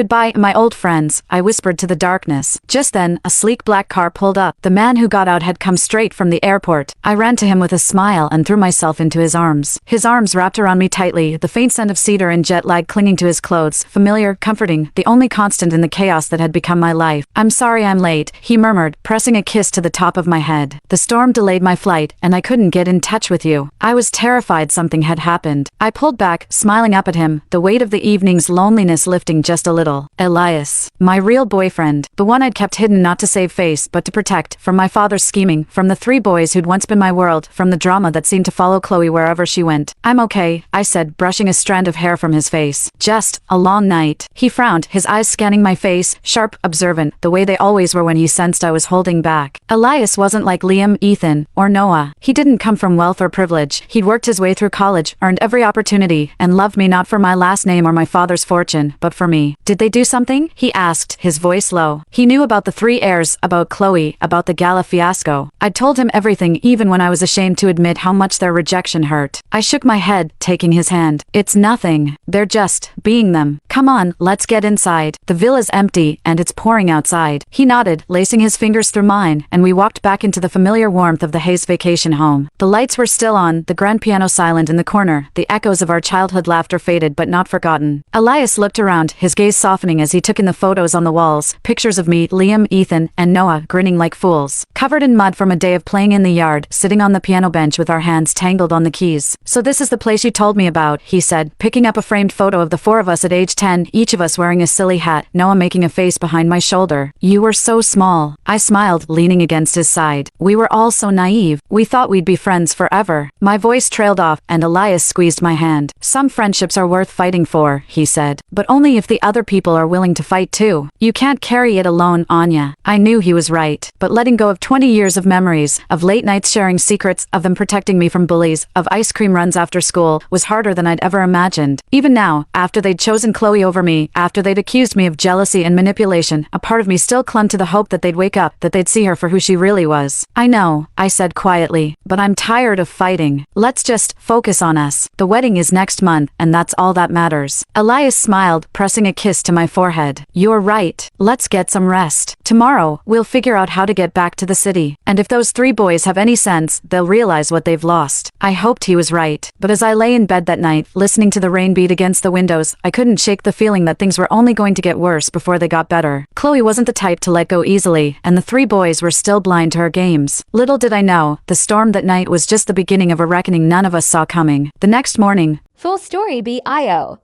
Goodbye, my old friends, I whispered to the darkness. Just then, a sleek black car pulled up. The man who got out had come straight from the airport. I ran to him with a smile and threw myself into his arms. His arms wrapped around me tightly, the faint scent of cedar and jet lag clinging to his clothes, familiar, comforting, the only constant in the chaos that had become my life. I'm sorry I'm late, he murmured, pressing a kiss to the top of my head. The storm delayed my flight, and I couldn't get in touch with you. I was terrified something had happened. I pulled back, smiling up at him, the weight of the evening's loneliness lifting just a little. Elias. My real boyfriend. The one I'd kept hidden not to save face but to protect, from my father's scheming, from the three boys who'd once been my world, from the drama that seemed to follow Chloe wherever she went. I'm okay, I said, brushing a strand of hair from his face. Just a long night. He frowned, his eyes scanning my face, sharp, observant, the way they always were when he sensed I was holding back. Elias wasn't like Liam, Ethan, or Noah. He didn't come from wealth or privilege. He'd worked his way through college, earned every opportunity, and loved me not for my last name or my father's fortune, but for me. Did they do something? He asked, his voice low. He knew about the three heirs, about Chloe, about the gala fiasco. I'd told him everything even when I was ashamed to admit how much their rejection hurt. I shook my head, taking his hand. It's nothing. They're just being them. Come on, let's get inside. The villa's empty, and it's pouring outside. He nodded, lacing his fingers through mine, and we walked back into the familiar warmth of the Hayes vacation home. The lights were still on, the grand piano silent in the corner, the echoes of our childhood laughter faded but not forgotten. Elias looked around, his gaze softening as he took in the photos on the walls, pictures of me, Liam, Ethan, and Noah grinning like fools, covered in mud from a day of playing in the yard, sitting on the piano bench with our hands tangled on the keys. So this is the place you told me about, he said, picking up a framed photo of the four of us at age 10, each of us wearing a silly hat, Noah making a face behind my shoulder. You were so small. I smiled, leaning against his side. We were all so naive. We thought we'd be friends forever. My voice trailed off, and Elias squeezed my hand. Some friendships are worth fighting for, he said, but only if the other people are willing to fight too. You can't carry it alone, Anya. I knew he was right, but letting go of 20 years of memories, of late nights sharing secrets, of them protecting me from bullies, of ice cream runs after school, was harder than I'd ever imagined. Even now, after they'd chosen Chloe over me, after they'd accused me of jealousy and manipulation, a part of me still clung to the hope that they'd wake up, that they'd see her for who she really was. I know, I said quietly, but I'm tired of fighting. Let's just focus on us. The wedding is next month, and that's all that matters. Elias smiled, pressing a kiss to my forehead. You're right. Let's get some rest. Tomorrow, we'll figure out how to get back to the city. And if those three boys have any sense, they'll realize what they've lost. I hoped he was right. But as I lay in bed that night, listening to the rain beat against the windows, I couldn't shake the feeling that things were only going to get worse before they got better. Chloe wasn't the type to let go easily, and the three boys were still blind to her games. Little did I know, the storm that night was just the beginning of a reckoning none of us saw coming. The next morning, Full Story by IO